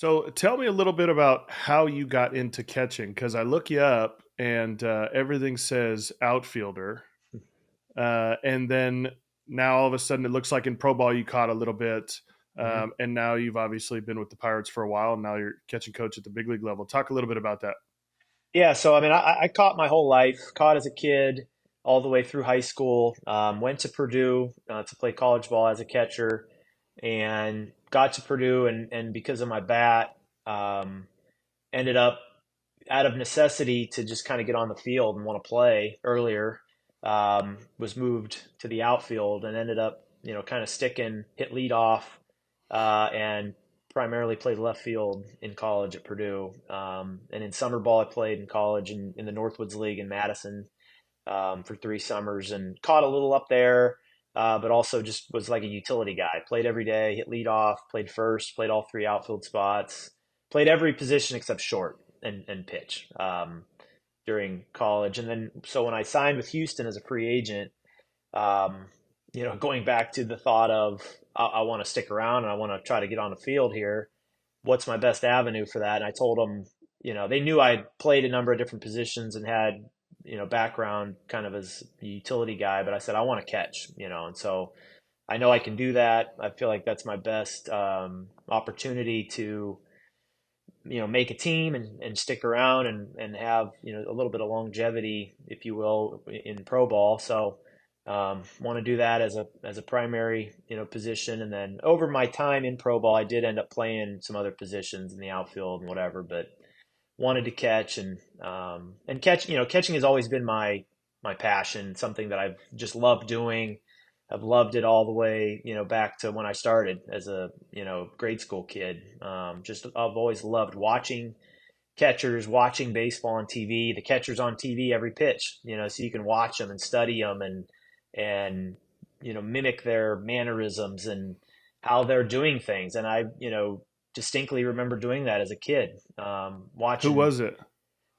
So tell me a little bit about how you got into catching because I look you up and everything says outfielder. And then now all of a sudden it looks like in pro ball you caught a little bit. Mhm. And now you've obviously been with the Pirates for a while. And now you're catching coach at the big league level. Talk a little bit about that. Yeah, so I mean, I caught my whole life, caught as a kid, all the way through high school. Went to Purdue to play college ball as a catcher, and got to Purdue, and because of my bat, um, ended up out of necessity to just kind of get on the field and want to play earlier. Was moved to the outfield and ended up, kind of sticking, hit lead off, and primarily played left field in college at Purdue. And in summer ball, I played in college in the Northwoods League in Madison for 3 summers and caught a little up there, but also just was like a utility guy. Played every day, hit lead off, played first, played all three outfield spots, played every position except short and pitch during college. And then, so when I signed with Houston as a free agent, um, going back to the thought of I want to stick around and I want to try to get on the field here. What's my best avenue for that? And I told them, they knew I played a number of different positions and had, background kind of as a utility guy, but I said, I want to catch, and so I know I can do that. I feel like that's my best opportunity to, make a team and stick around and have, a little bit of longevity, if you will, in pro ball. So want to do that as a primary, position. And then over my time in pro ball, I did end up playing some other positions in the outfield and whatever, but wanted to catch and catch. Catching has always been my passion, something that I've just loved doing. I've loved it all the way, back to when I started as a, grade school kid. Just I've always loved watching catchers, watching baseball on TV. The catchers on TV every pitch, so you can watch them and study them and mimic their mannerisms and how they're doing things. And I, distinctly remember doing that as a kid, Who watching. was it?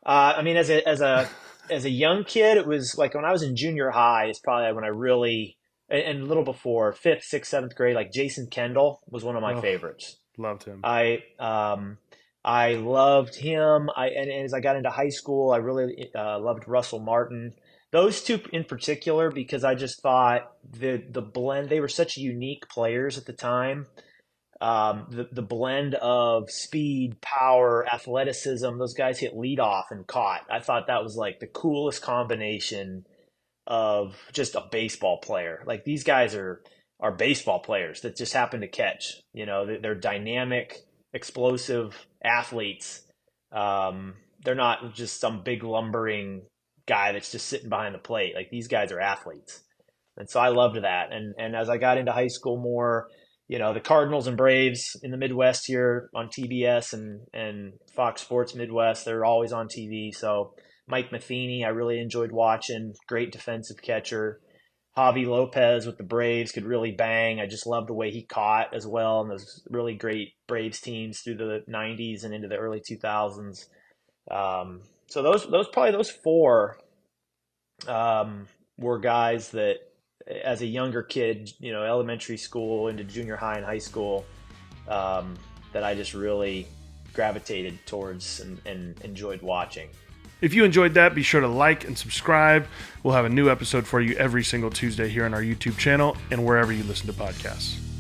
I mean, as a young kid, it was like when I was in junior high. Is probably when I really, and a little before fifth, sixth, seventh grade. Like Jason Kendall was one of my Oh, favorites. loved him. I loved him. And as I got into high school, I really loved Russell Martin. Those two in particular, because I just thought the blend. They were such unique players at the time. The blend of speed, power, athleticism. Those guys hit leadoff and caught. I thought that was like the coolest combination of just a baseball player. Like these guys are baseball players that just happen to catch. They're dynamic, explosive athletes. They're not just some big lumbering guy that's just sitting behind the plate. Like these guys are athletes, and so I loved that. And as I got into high school more, the Cardinals and Braves in the Midwest here on TBS and Fox Sports Midwest, they're always on TV. So Mike Matheny, I really enjoyed watching. Great defensive catcher. Javi Lopez with the Braves could really bang. I just loved the way he caught as well, and those really great Braves teams through the '90s and into the early 2000s. So those probably those four were guys that, as a younger kid, elementary school into junior high and high school, that I just really gravitated towards and enjoyed watching. If you enjoyed that, be sure to like and subscribe. We'll have a new episode for you every single Tuesday here on our YouTube channel and wherever you listen to podcasts.